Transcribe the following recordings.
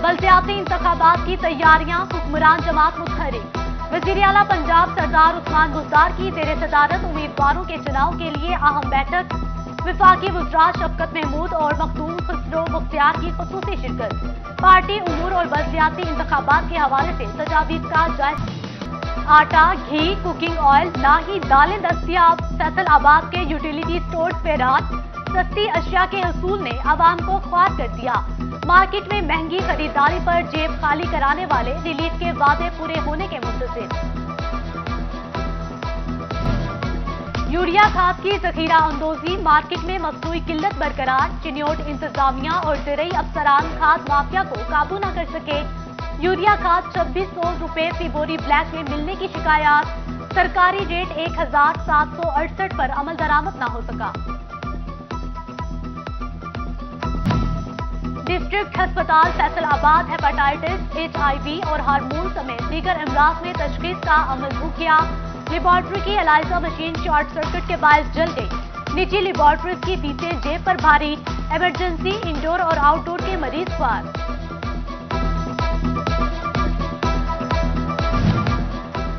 बलदियाती इंतखाबात की तैयारियां, हुक्मरान जमात मुतहरिक। वजीर आला पंजाब सरदार उस्मान बुज़दार की ज़ेर सदारत उम्मीदवारों के चुनाव के लिए अहम बैठक। विफाकी वज़रा शफकत महमूद और मखदूम खुसरो मुख्तियार की खुसूसी शिरकत। पार्टी उमूर और बलदियाती इंतखाबात के हवाले से तजावीज़ का जायजा। आटा, घी, कुकिंग ऑयल, ना ही दालें दस्तियाब। फैसलाबाद के यूटिलिटी स्टोर्स पे रात। सस्ती अशिया के हसूल ने आवाम को ख्वार कर दिया। मार्केट में महंगी खरीदारी पर जेब खाली कराने वाले रिलीफ के वादे पूरे होने के मुंतज़िर। यूरिया खाद की जखीरा अंदोजी, मार्केट में मसनूई किल्लत बरकरार। चिन्योट इंतजामिया और ज़रई अफसरान खाद माफिया को काबू न कर सके। यूरिया खाद 2600 रुपए फी बोरी ब्लैक में मिलने की शिकायत। सरकारी रेट 1768 पर अमल दरामद न हो सका। डिस्ट्रिक्ट अस्पताल फैसलाबाद हेपेटाइटिस, HIV और हार्मोन समेत दीगर अमराज में तशखीस का अमल रुक गया। लेबॉर्ट्री की एलाइजा मशीन शॉर्ट सर्किट के बायस जल गई। निजी लेबॉर्ट्रीज की फीसें जेब पर भारी। इमरजेंसी, इंडोर और आउटडोर के मरीज ख्वार।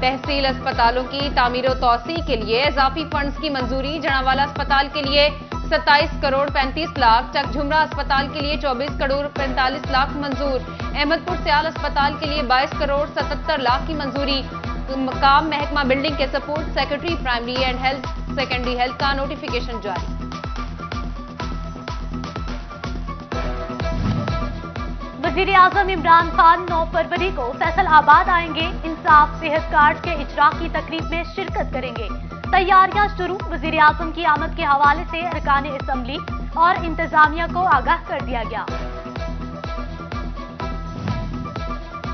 तहसील अस्पतालों की तामीर और तौसी के लिए इजाफी फंड्स की मंजूरी। जनावाला अस्पताल के लिए 27 करोड़ 35 लाख, टकझुमरा अस्पताल के लिए 24 करोड़ 45 लाख मंजूर। अहमदपुर सियाल अस्पताल के लिए 22 करोड़ 77 लाख की मंजूरी। काम महकमा बिल्डिंग के support secretary primary and health secondary health का नोटिफिकेशन जारी। वजीर आजम इमरान खान 9 फरवरी को फैसलाबाद आएंगे। इंसाफ सेहत कार्ड के इजरा की तकरीब में शिरकत करेंगे। तैयारियां शुरू। वजीर आजम की आमद के हवाले से अरकान असम्बली और इंतजामिया को आगाह कर दिया गया।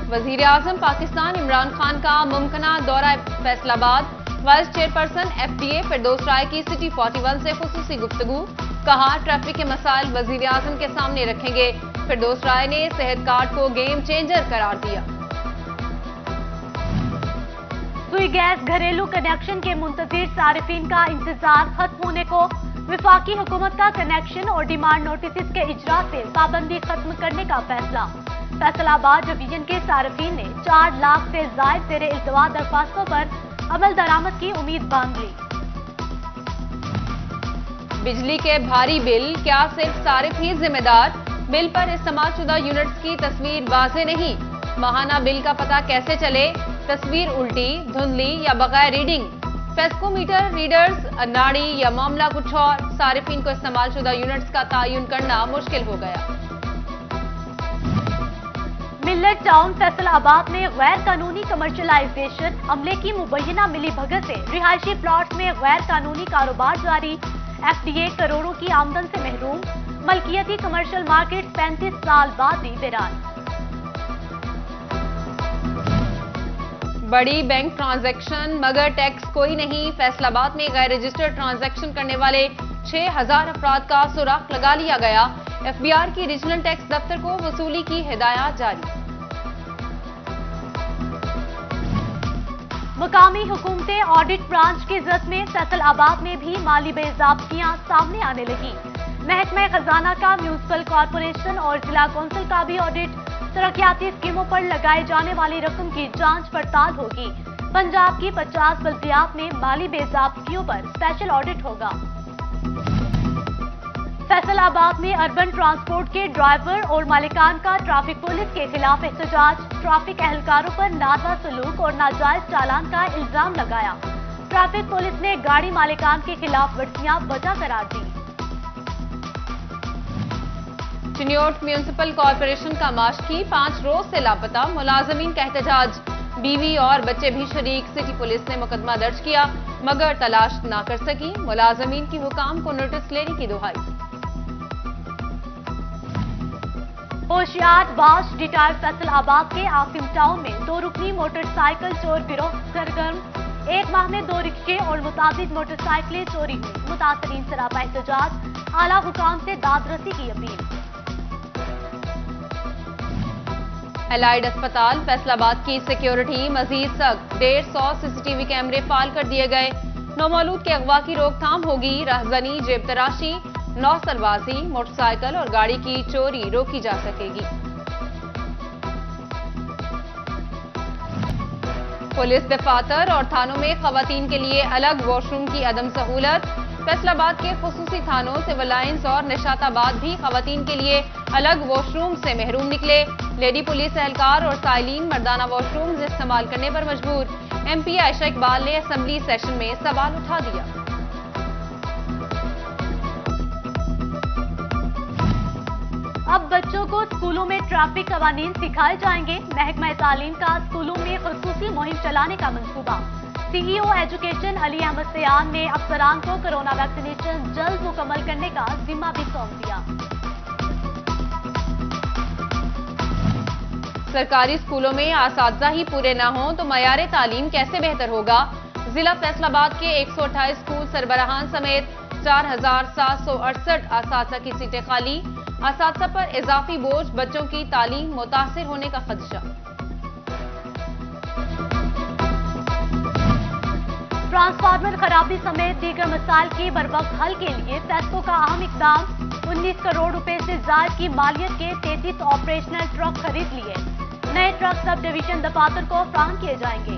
वजीर आजम पाकिस्तान इमरान खान का मुमकिना दौरा फैसलाबाद। वाइस चेयरपर्सन FDA फिरदौस राय की सिटी 41 से खुसूसी गुफ्तगू। कहा, ट्रैफिक के मसाइल वजीर आजम के सामने रखेंगे। फिरदौस राय ने सेहत कार्ड को गेम चेंजर करार दिया। सुई गैस घरेलू कनेक्शन के मुंतजिर सारिफीन का इंतजार खत्म होने को। विफाकी हुकूमत का कनेक्शन और डिमांड नोटिस के इजरा से पाबंदी खत्म करने का फैसला। फैसलाबाद डिवीजन के सारिफीन ने 4 लाख से जायद ज़ेर इल्तवा दरख्वास्तों पर अमल दरामद की उम्मीद बांध ली। बिजली के भारी बिल, क्या सिर्फ सारिफ ही जिम्मेदार? बिल पर इस्तेमाल शुदा यूनिट्स की तस्वीर वाज़ेह नहीं। माहाना बिल का पता कैसे चले? तस्वीर उल्टी, धुंधली या बगैर रीडिंग? फेस्कोमीटर रीडर्स नाड़ी या मामला कुछ और? सारिफीन को इस्तेमाल शुदा यूनिट्स का तयन करना मुश्किल हो गया। मिल्लत टाउन फैसलाबाद में गैर कानूनी कमर्शलाइजेशन, अमले की मुबैना मिली भगत से रिहायशी प्लॉट्स में गैर कानूनी कारोबार जारी। FDA करोड़ों की आमदन से महरूम। मलकियती कमर्शियल मार्केट 35 साल बाद भी वीरान। बड़ी बैंक ट्रांजैक्शन मगर टैक्स कोई नहीं। फैसलाबाद में गैर रजिस्टर्ड ट्रांजैक्शन करने वाले 6000 अफराद का सुराग लगा लिया गया। FBR की रीजनल टैक्स दफ्तर को वसूली की हिदायत जारी। मकामी हुकूमतें ऑडिट ब्रांच की जद में फैसलाबाद में भी माली बेज़ाब्तियां सामने आने लगी। महकमा खजाना का म्यूनिसिपल कॉरपोरेशन और जिला कौंसिल का भी ऑडिट। तरक्याती स्कीमों पर लगाए जाने वाली रकम की जांच पड़ताल होगी। पंजाब की 50 बल्दियात में माली बेज़ाब्तियों पर स्पेशल ऑडिट होगा। फैसलाबाद में अर्बन ट्रांसपोर्ट के ड्राइवर और मालिकान का ट्रैफिक पुलिस के खिलाफ एहतजाज। ट्रैफिक एहलकारों पर नारवा सलूक और नाजायज चालान का इल्जाम लगाया। ट्रैफिक पुलिस ने गाड़ी मालिकान के खिलाफ वर्जियां वजह करार दी। चिन्योट म्यूनिसिपल कॉरपोरेशन का माशकी 5 रोज से लापता। मुलाजमीन का एहतजाज। बीवी और बच्चे भी शरीक। सिटी पुलिस ने मुकदमा दर्ज किया मगर तलाश न कर सकी। मुलाजमीन की हुकाम को नोटिस लेने की दुहाई। होशियार बाश डिटायर फैसलाबाद के आसिम टाउन में 2 रुकनी मोटरसाइकिल चोर गिरोह सरगर्म। 1 माह में 2 रिक्शे और मुताबिक मोटरसाइकिलें चोरी हुई। मुतासरीन सरापा एहतजाज। आला हुकाम से दादरसी की अपील। एलाइड अस्पताल फैसलाबाद की सिक्योरिटी मजीद सख्त। 150 CCTV कैमरे फाल कर दिए गए। नौमौलूद के अगवा की रोकथाम होगी। राहजनी, जेब तराशी, नौसलबाजी, मोटरसाइकिल और गाड़ी की चोरी रोकी जा सकेगी। पुलिस दफातर और थानों में खवातीन के लिए अलग वॉशरूम की अदम सहूलत। फैसलाबाद के खुसूसी थानों सिविल लाइंस और निशाताबाद भी खवातीन के लिए अलग वॉशरूम से महरूम निकले। लेडी पुलिस एहलकार और साइलिन मर्दाना वॉशरूम इस्तेमाल करने पर मजबूर। MP आयशा इकबाल ने असेंबली सेशन में सवाल उठा दिया। अब बच्चों को स्कूलों में ट्रैफिक कवानीन सिखाए जाएंगे। महकमा तालीम का स्कूलों में खुसूसी मुहिम चलाने का मंसूबा। CEO एजुकेशन अली अहमद सयान ने अफसरान को कोरोना वैक्सीनेशन जल्द मुकम्मल करने का जिम्मा भी सौंप दिया। सरकारी स्कूलों में असातिज़ा ही पूरे न हों तो मयार तालीम कैसे बेहतर होगा। जिला फैसलाबाद के 128 स्कूल सरबराहान समेत 4768 असातिज़ा की सीटें खाली। असातिज़ा पर इजाफी बोझ, बच्चों की तालीम मुतासिर होने का खदशा। ट्रांसफार्मर खराबी समेत दीगर मसाइल के बरवक्त हल के लिए फैसलों का अहम इकदाम। 19 करोड़ रुपए से ज्यादा की मालियत के 33 ऑपरेशनल ट्रक खरीद लिए। नए ट्रक सब डिवीजन दफातर को फराहम किए जाएंगे।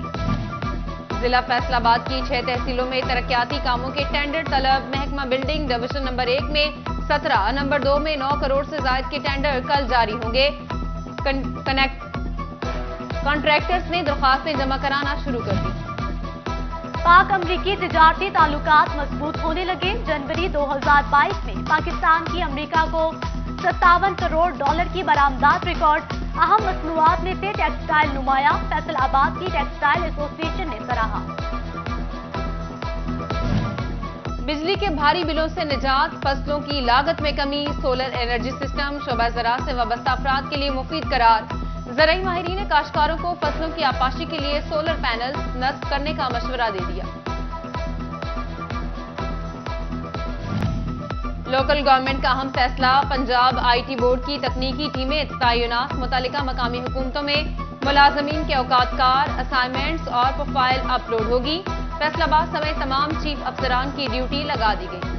जिला फैसलाबाद की 6 तहसीलों में तरक्याती कामों के टेंडर तलब। महकमा बिल्डिंग डिवीजन नंबर 1 में 17, नंबर 2 में 9 करोड़ से ज्यादा के टेंडर कल जारी होंगे। कॉन्ट्रैक्टर्स ने दरखास्तें जमा कराना शुरू कर दी। पाक अमरीकी तिजारती ताल्लुकात मजबूत होने लगे। जनवरी 2022 में पाकिस्तान की अमरीका को $57 करोड़ की बरामदात रिकॉर्ड। अहम मसनूआत में से टेक्सटाइल नुमाया। फैसलाबाद की टेक्सटाइल एसोसिएशन ने सराहा। बिजली के भारी बिलों से निजात, फसलों की लागत में कमी, सोलर एनर्जी सिस्टम शोबा ज़राअत से वाबस्ता अफराद के लिए मुफीद करार। ज़राई माहिरीन ने काश्तकारों को फसलों की आपाशी के लिए सोलर पैनल नस्ब करने का मशवरा दे दिया। लोकल गवर्नमेंट का अहम फैसला। पंजाब IT बोर्ड की तकनीकी टीमें तयनात। मुतालिका मकामी हुकूमतों में मुलाजमीन के औकात कार, असाइनमेंट्स और प्रोफाइल अपलोड होगी। फैसलाबाद समेत तमाम चीफ अफसरान की ड्यूटी लगा दी गई।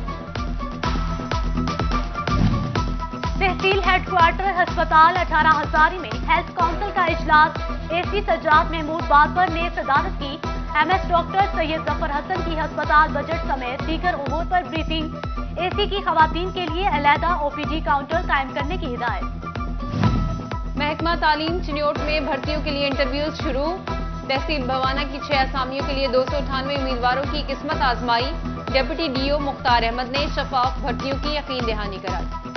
तहसील हेडक्वार्टर अस्पताल 18 हजारी में हेल्थ काउंसिल का इजलास। AC सज्जाद महमूद बाबर ने सदारत की। MS डॉक्टर सैयद जफर हसन की अस्पताल बजट समेत दीगर उमूर पर ब्रीफिंग। AC की खवातीन के लिए अलहदा OPD काउंटर कायम करने की हिदायत। महकमा तालीम चिन्योट में भर्तियों के लिए इंटरव्यूज शुरू। तहसील भवाना की 6 असामियों के लिए 298 उम्मीदवारों की किस्मत आजमाई। डिप्टी DO मुख्तार अहमद ने शफाफ भर्तियों की यकीन दहानी कराई।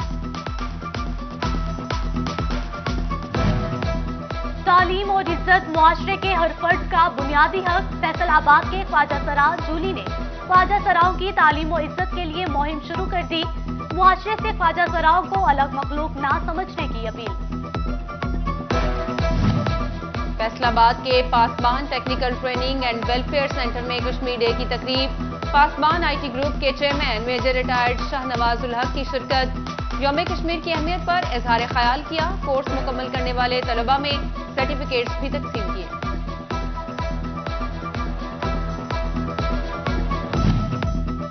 तालीम और इज्जत मुआशरे के हर फर्द का बुनियादी हक। फैसलाबाद के ख्वाजा सरा जूली ने ख्वाजा सराओं की तालीम और इज्जत के लिए मुहिम शुरू कर दी। मुआशरे से ख्वाजा सराओं को अलग मखलूक ना समझने की अपील। फैसलाबाद के Pasban technical training and welfare centre में कश्मीर डे की तकरीब। पासबान IT ग्रुप के chairman major retired Shahnawaz ul Haq की शिरकत। यौम कश्मीर की अहमियत पर इजहार ख्याल किया। कोर्स मुकम्मल करने वाले तलबा में सर्टिफिकेट्स भी तकसीम किए।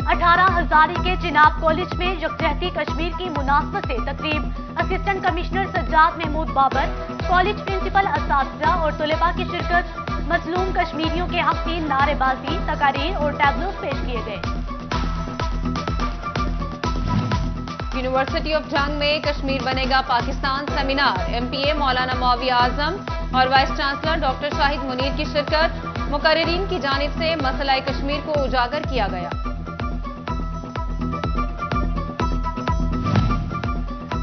अठारह हजारी के चिनाब कॉलेज में यकजहती कश्मीर की मुनासबत से तकरीब। Assistant commissioner Sajjad Mahmood Babar, college principal, असातिज़ा और तलबा की शिरकत। मजलूम कश्मीरियों के हक की नारेबाजी, तकारीर और टैबलोस पेश किए गए। यूनिवर्सिटी ऑफ जंग में कश्मीर बनेगा पाकिस्तान सेमिनार। MPA मौलाना मुआविया आजम और vice chancellor doctor Shahid Munir की शिरकत। मुकर्रिरीन की जानिब से मसला कश्मीर को उजागर किया गया।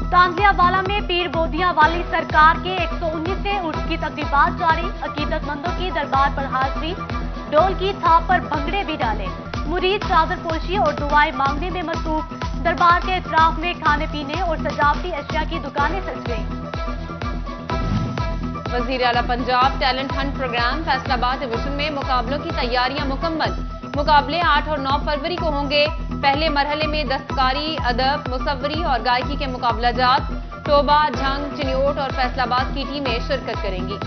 तांजियावाला में पीर बोदिया वाली सरकार के 119वें उर्स की तकरीबात जारी। अकीदतमंदों की दरबार पर हाजिरी, डोल की थाप पर भंगड़े भी डाले। मुरीद चादर पोशी और दुआएं मांगने में मसरूफ। दरबार के इतराफ में खाने पीने और सजावटी अशिया की दुकानें सज गईं। वजीर आला Punjab talent hunt program. Faisalabad division में मुकाबलों की तैयारियां मुकम्मल। मुकाबले 8 और 9 फरवरी को होंगे। पहले मरहले में दस्तकारी, अदब, मुसव्वरी और गायकी के मुकाबला जात। टोबा, झंग, चिन्योट और फैसलाबाद की टीमें शिरकत करेंगी।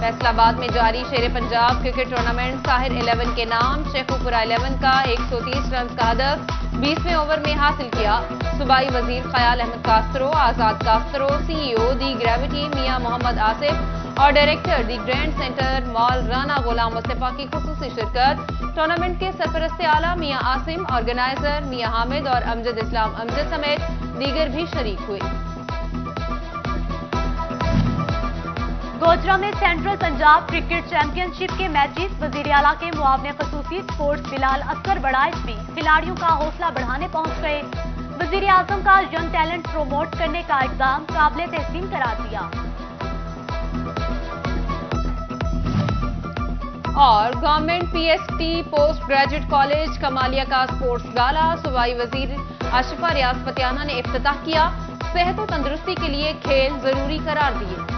फैसलाबाद में जारी शेर पंजाब क्रिकेट टूर्नामेंट साहिर 11 के नाम। शेखुपुरा 11 का 130 रन का हदफ 20वें ओवर में हासिल किया। सूबाई वजीर Khayal Ahmed Kastro, Azad Kastro, CEO the Gravity Mian Muhammad Asif اور director the Grand Centre Mall Rana Ghulam Mustafa کی خصوصی شرکت۔ ٹورنامنٹ کے سرپرست اعلیٰ میاں عاصم، آرگنائزر میاں حامد اور امجد اسلام امجد سمیت دیگر بھی شریک ہوئے۔ گوجرا میں سینٹرل پنجاب کرکٹ چیمپئن شپ کے میچز، وزیر اعلیٰ کے معاون خصوصی سپورٹس بلال اصغر بڑائچ بھی کھلاڑیوں کا حوصلہ بڑھانے پہنچ گئے۔ وزیر اعظم کا ینگ ٹیلنٹ پروموٹ کرنے کا اقدام قابل تحسین قرار دیا۔ اور government P S T post graduate college Kamalia کا سپورٹس گالا صوبائی وزیر آشفہ ریاض پتیانہ نے افتتاح کیا۔ صحت و تندرستی کے لیے کھیل ضروری قرار دیے۔